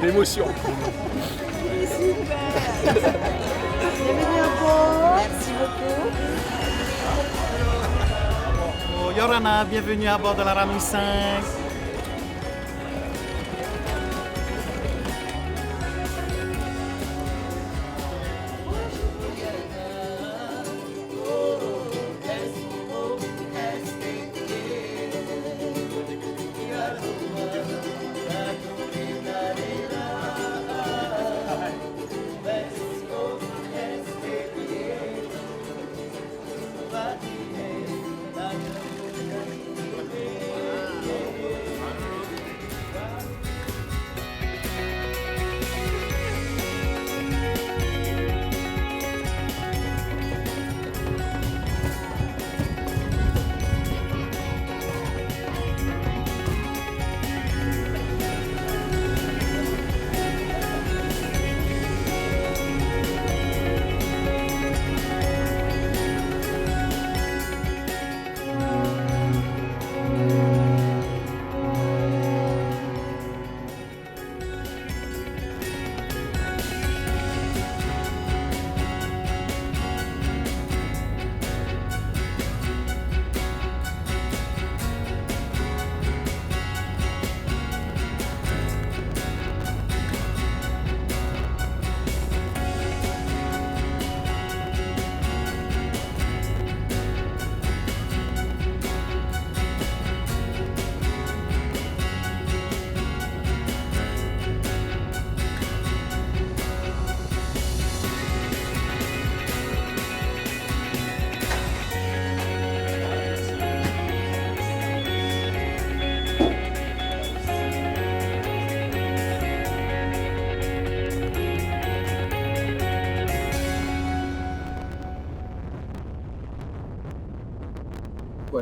L'émotion. Super. Bienvenue à bord. Merci beaucoup. Oh, Yorana, bienvenue à bord de la Ranouille 5.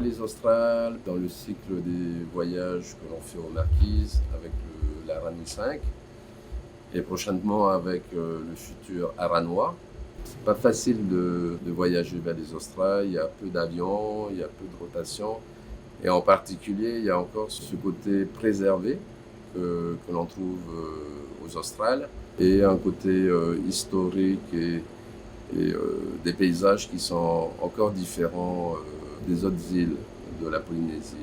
Les Australes dans le cycle des voyages que l'on fait aux Marquises avec la Ranouille 5 et prochainement avec le futur Aranois. C'est pas facile de voyager vers les Australes, il y a peu d'avions, il y a peu de rotation et en particulier il y a encore ce côté préservé que l'on trouve aux Australes et un côté historique et des paysages qui sont encore différents des autres îles de la Polynésie.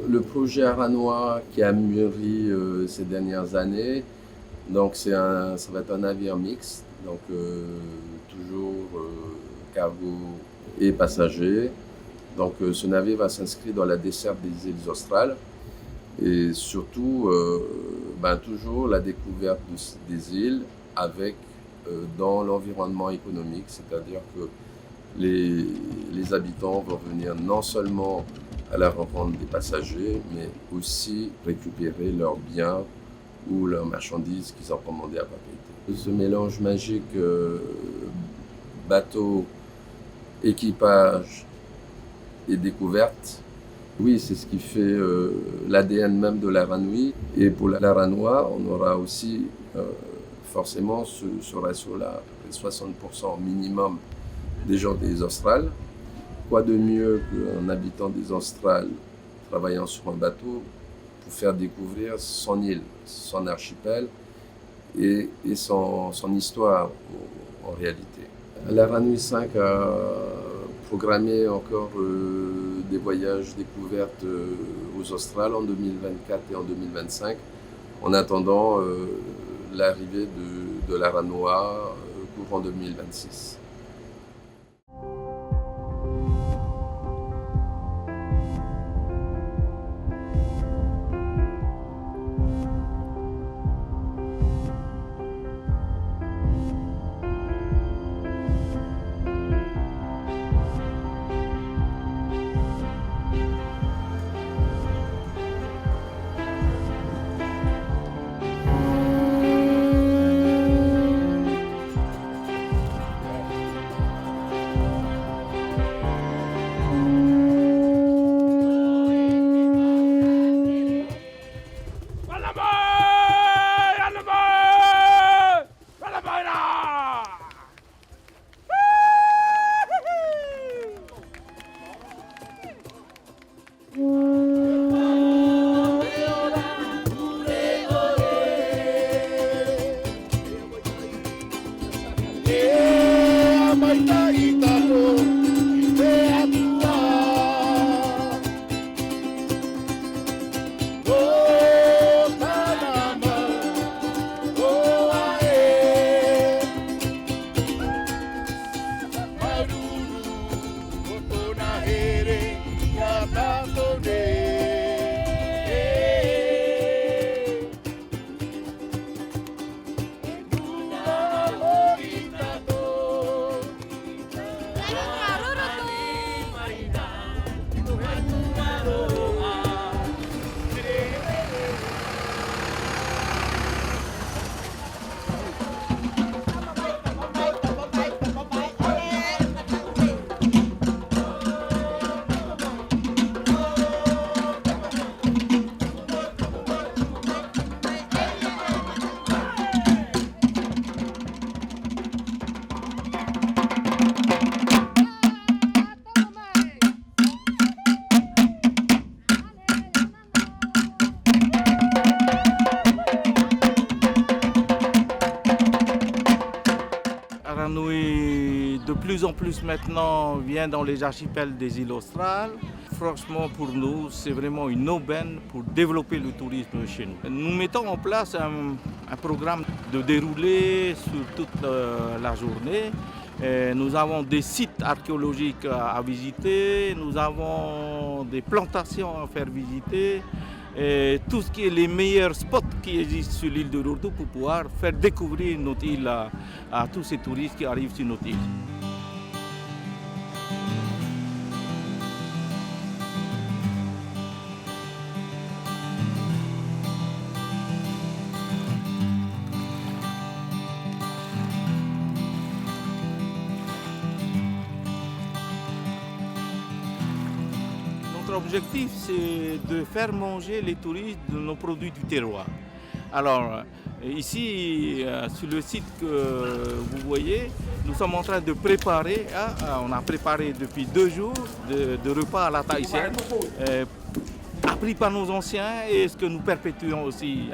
Le projet Aranois qui a mûri ces dernières années, donc ça va être un navire mixte, donc toujours cargo et passagers. Donc ce navire va s'inscrire dans la desserte des îles australes et surtout toujours la découverte des îles avec dans l'environnement économique, c'est-à-dire que les habitants vont venir non seulement à la rencontre des passagers, mais aussi récupérer leurs biens ou leurs marchandises qu'ils ont commandées à Papeete. Ce mélange magique bateau, équipage et découverte, oui, c'est ce qui fait l'ADN même de la Ranouille. Et pour la Ranois, on aura aussi forcément ce ratio-là, 60% minimum des gens des Australes. Quoi de mieux qu'un habitant des Australes travaillant sur un bateau pour faire découvrir son île, son archipel et son histoire en réalité. La Ranouille 5 a programmé encore des voyages découvertes aux Australes en 2024 et en 2025 en attendant l'arrivée de la Ranois courant 2026. plus en plus maintenant vient dans les archipels des îles australes. Franchement, pour nous, c'est vraiment une aubaine pour développer le tourisme chez nous. Nous mettons en place un programme de déroulé sur toute la journée. Et nous avons des sites archéologiques à visiter, nous avons des plantations à faire visiter, et tout ce qui est les meilleurs spots qui existent sur l'île de Lourdes pour pouvoir faire découvrir notre île à tous ces touristes qui arrivent sur notre île. Notre objectif, c'est de faire manger les touristes de nos produits du terroir. Alors, ici, sur le site que vous voyez, nous sommes en train de préparer, on a préparé depuis 2 jours de repas à la tahitienne, appris par nos anciens et ce que nous perpétuons aussi.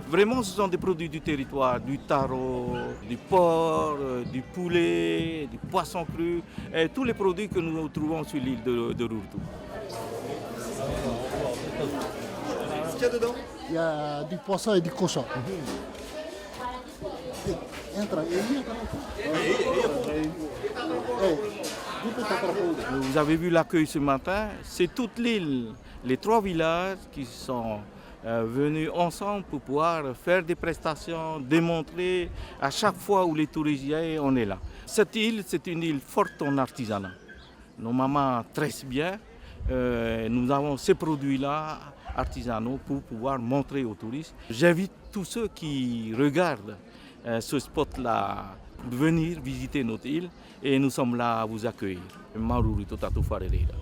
Vraiment, ce sont des produits du territoire, du taro, du porc, du poulet, du poisson cru, tous les produits que nous trouvons sur l'île de Lourdes. Qu'est-ce qu'il y a dedans? Il y a du poisson et du cochon. Vous avez vu l'accueil ce matin, c'est toute l'île, les 3 villages qui sont venus ensemble pour pouvoir faire des prestations, démontrer à chaque fois où les touristes y sont, on est là. Cette île, c'est une île forte en artisanat. Nos mamans tressent bien. Nous avons ces produits-là artisanaux pour pouvoir montrer aux touristes. J'invite tous ceux qui regardent ce spot-là de venir visiter notre île et nous sommes là à vous accueillir. Maruru Totatu Farerera.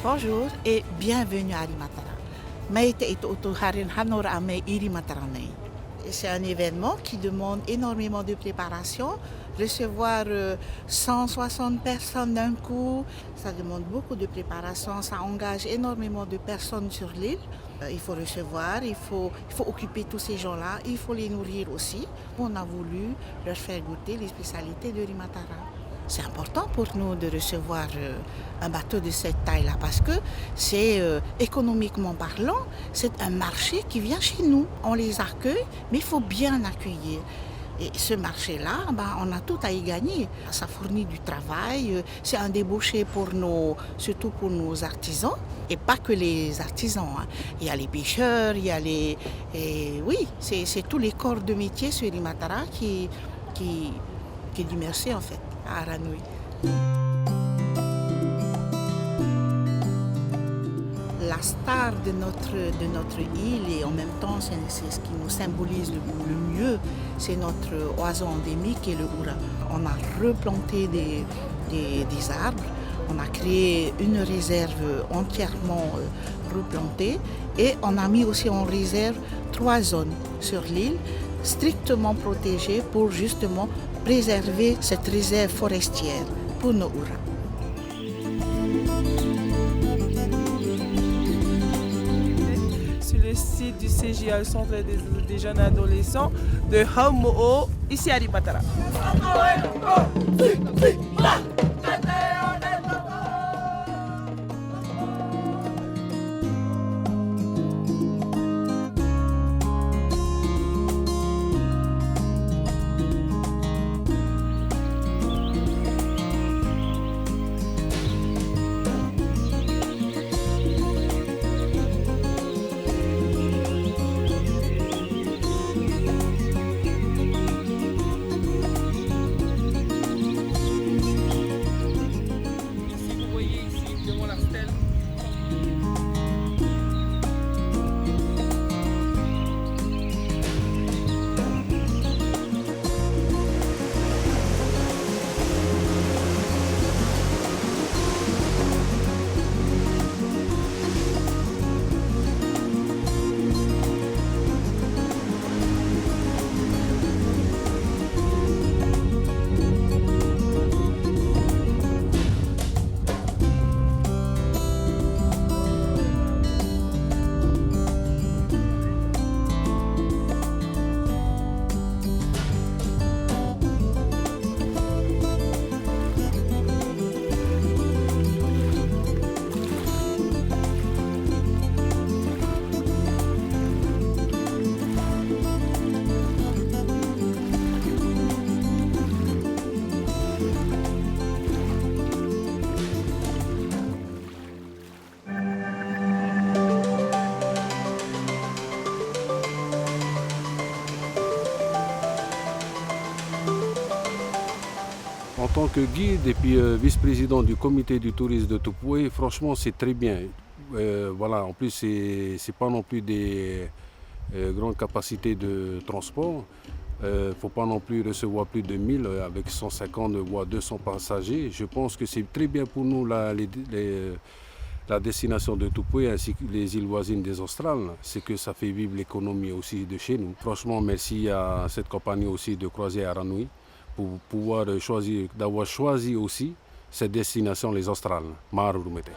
Bonjour et bienvenue à Irimatara. Maite et Otoharin Hanor Ame Irimatarane. C'est un événement qui demande énormément de préparation. Recevoir 160 personnes d'un coup, ça demande beaucoup de préparation, ça engage énormément de personnes sur l'île. Il faut recevoir, il faut occuper tous ces gens-là, il faut les nourrir aussi. On a voulu leur faire goûter les spécialités de Irimatara. C'est important pour nous de recevoir un bateau de cette taille-là parce que c'est économiquement parlant, c'est un marché qui vient chez nous. On les accueille, mais il faut bien accueillir. Et ce marché-là, on a tout à y gagner. Ça fournit du travail, c'est un débouché surtout pour nos artisans. Et pas que les artisans. Il y a les pêcheurs, il y a oui, c'est tous les corps de métier sur Irimatara qui dit merci en fait à Aranui. La star de notre île et en même temps c'est ce qui nous symbolise le mieux, c'est notre oiseau endémique qui est le hura. On a replanté des arbres, On a créé une réserve entièrement replantée et on a mis aussi en réserve 3 zones sur l'île strictement protégées pour justement préserver cette réserve forestière pour nos hurrahs. Sur le site du CJA, le Centre des jeunes adolescents de Haumo'o, ici à Rimatara. En tant que guide et puis vice-président du comité du tourisme de Tupoué, franchement c'est très bien. Voilà, en plus c'est pas non plus des grandes capacités de transport. Faut pas non plus recevoir plus de 1000 avec 150 voire 200 passagers. Je pense que c'est très bien pour nous la destination de Tupoué ainsi que les îles voisines des Australes. C'est que ça fait vivre l'économie aussi de chez nous. Franchement, merci à cette compagnie aussi de croisière Aranui pour pouvoir choisir, d'avoir choisi aussi cette destination, les Australes. Marurumete.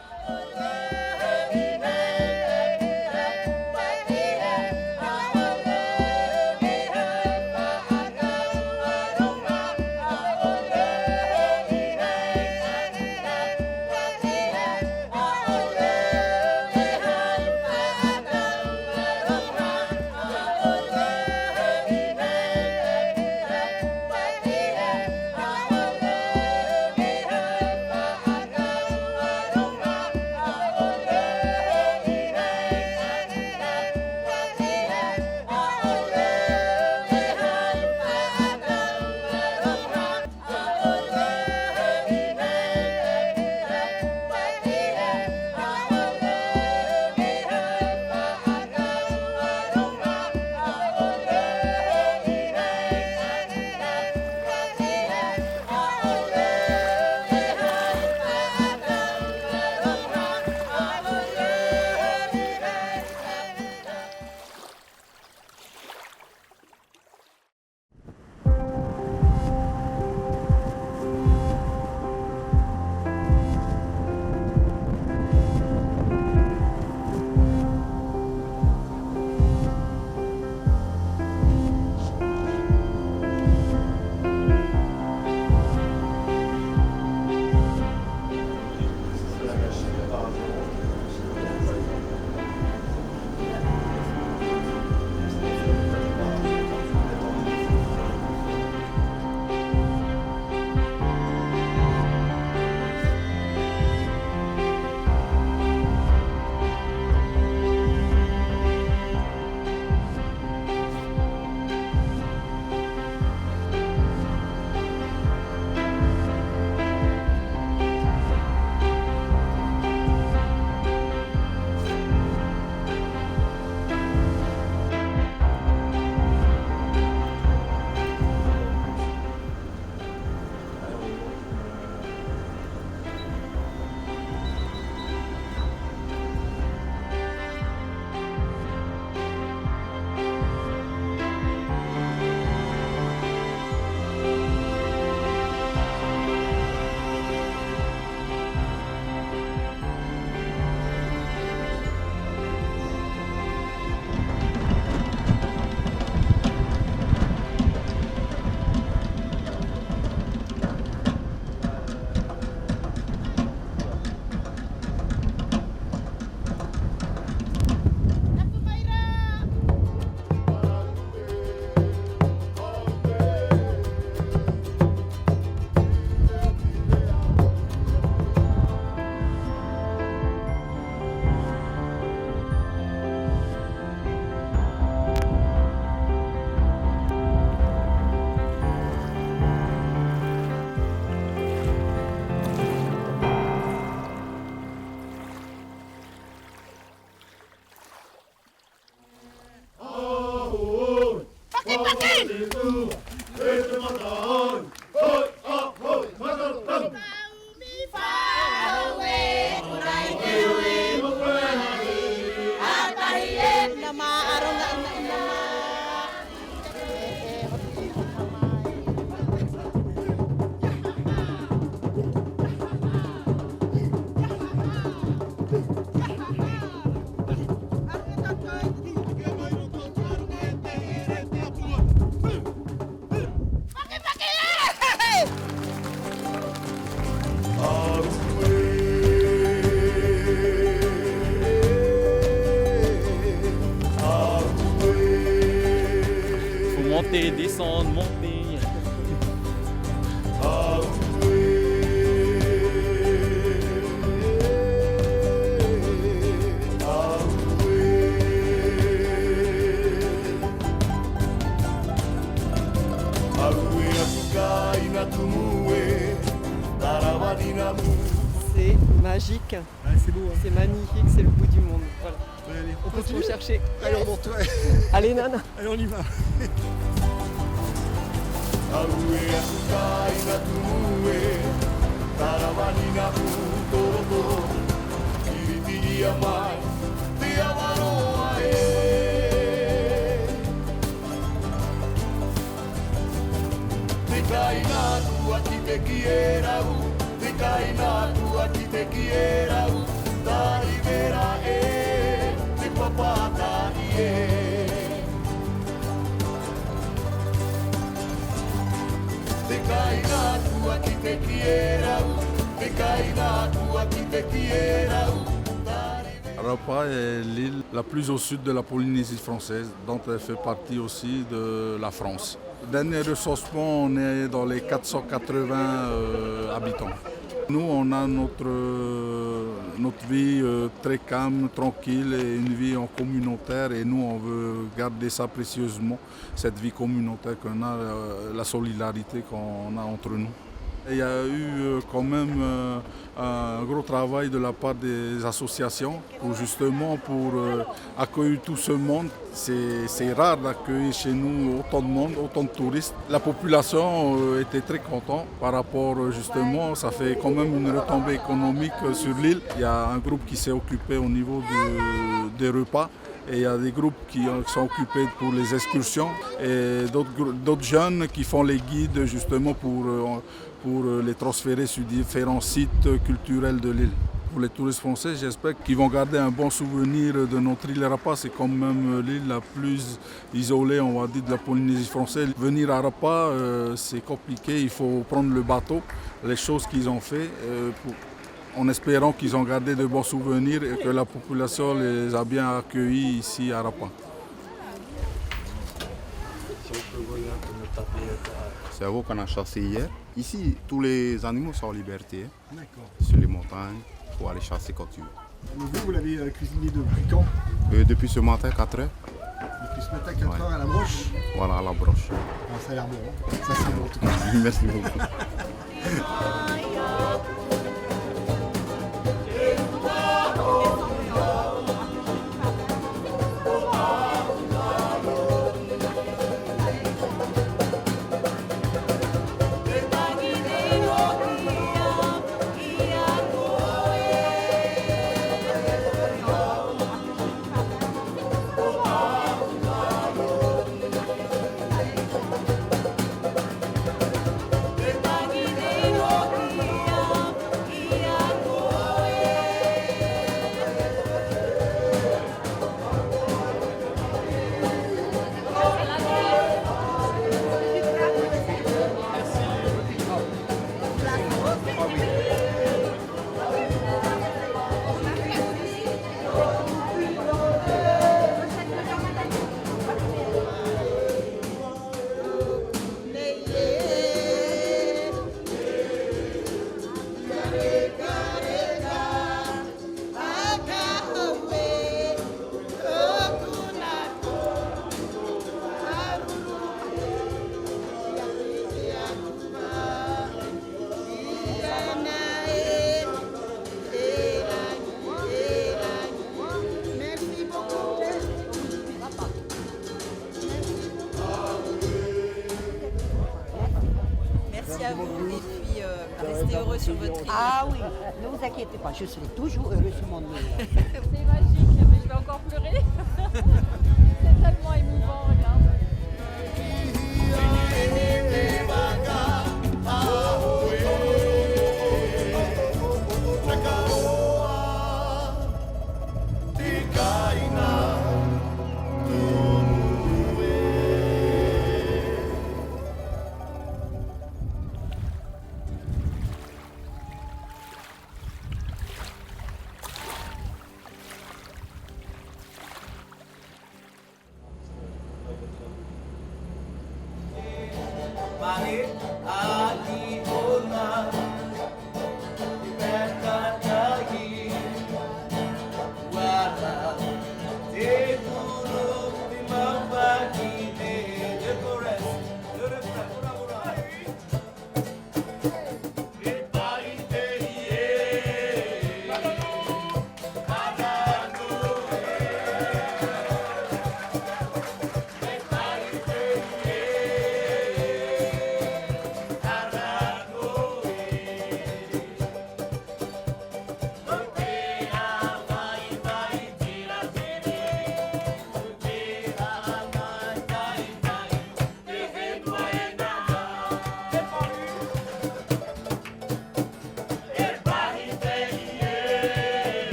Monter, descendre, monter. C'est magique. Ouais, c'est beau. Hein. C'est magnifique, c'est le bout du monde. Voilà. Ouais, allez, On peut toujours chercher. Allez, on monte. Ouais. Allez, Nana. Allez, on y va. Rapa est l'île la plus au sud de la Polynésie française, dont elle fait partie aussi de la France. Dernier recensement, on est dans les 480 habitants. Nous, on a notre vie très calme, tranquille et une vie en communautaire. Et nous, on veut garder ça précieusement, cette vie communautaire qu'on a, la solidarité qu'on a entre nous. Il y a eu quand même un gros travail de la part des associations pour accueillir tout ce monde. C'est rare d'accueillir chez nous autant de monde, autant de touristes. La population était très contente par rapport justement, ça fait quand même une retombée économique sur l'île. Il y a un groupe qui s'est occupé au niveau des repas. Et il y a des groupes qui sont occupés pour les excursions et d'autres jeunes qui font les guides justement pour les transférer sur différents sites culturels de l'île. Pour les touristes français, j'espère qu'ils vont garder un bon souvenir de notre île Rapa. C'est quand même l'île la plus isolée, on va dire, de la Polynésie française. Venir à Rapa, c'est compliqué, il faut prendre le bateau. Les choses qu'ils ont fait en espérant qu'ils ont gardé de bons souvenirs et que la population les a bien accueillis ici à Rapa. C'est à vous qu'on a chassé hier. Ici, tous les animaux sont en liberté. D'accord. Sur les montagnes, pour aller chasser quand tu veux. Vous l'avez cuisiné depuis quand? Depuis ce matin, 4 heures. Depuis ce matin, 4 heures à la broche? Voilà, à la broche. Ah, ça a l'air bon. Hein. Ça, c'est bon en tout cas. Merci beaucoup. Restez heureux sur votre île. Ah oui, ne vous inquiétez pas, je serai toujours heureux sur mon île. C'est magique, mais je vais encore pleurer. C'est tellement émouvant, regarde.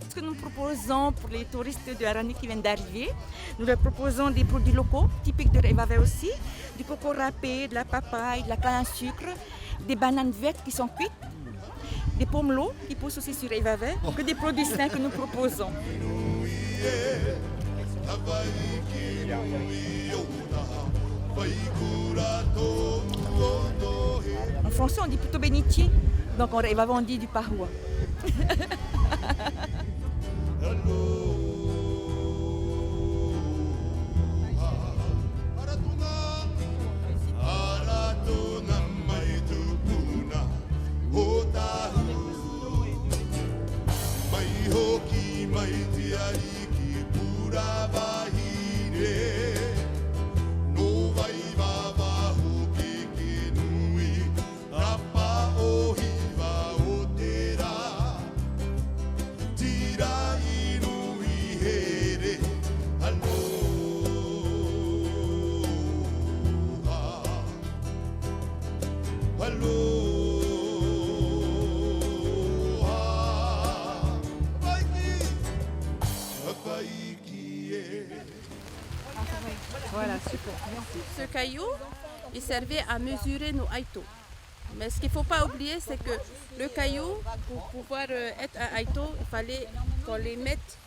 Ce que nous proposons pour les touristes de Arani qui viennent d'arriver, nous leur proposons des produits locaux, typiques de Revavé aussi, du coco râpé, de la papaye, de la canne à sucre, des bananes vertes qui sont cuites, des pomelos qui poussent aussi sur Revavé, que des produits sains que nous proposons. En français, on dit plutôt bénitier, donc en Revavé, on dit du parois. Voilà, super. Ce caillou, il servait à mesurer nos aïtos. Mais ce qu'il ne faut pas oublier, c'est que le caillou, pour pouvoir être un aïto, il fallait qu'on les mette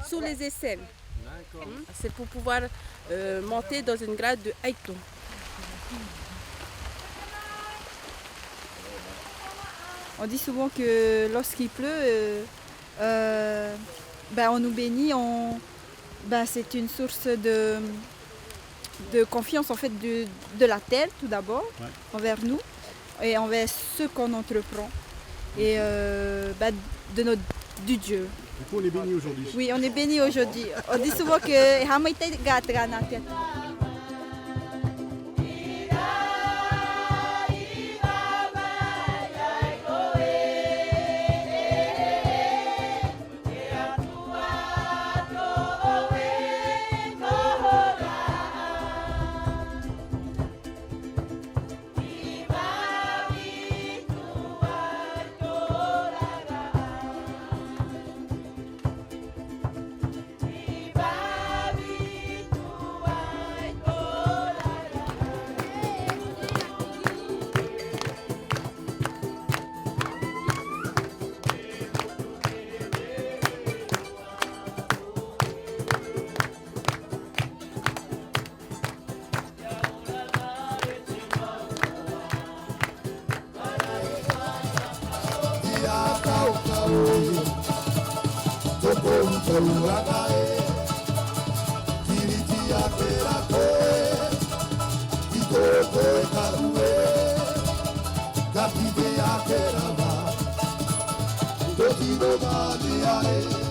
sous les aisselles. C'est pour pouvoir monter dans une grade de aïto. On dit souvent que lorsqu'il pleut, on nous bénit, c'est une source de confiance en fait de la terre tout d'abord, envers nous et envers ce qu'on entreprend et du Dieu. Du coup, on est béni aujourd'hui. Oui, on est béni aujourd'hui. On dit souvent que Hamaïta Gatrana. Don't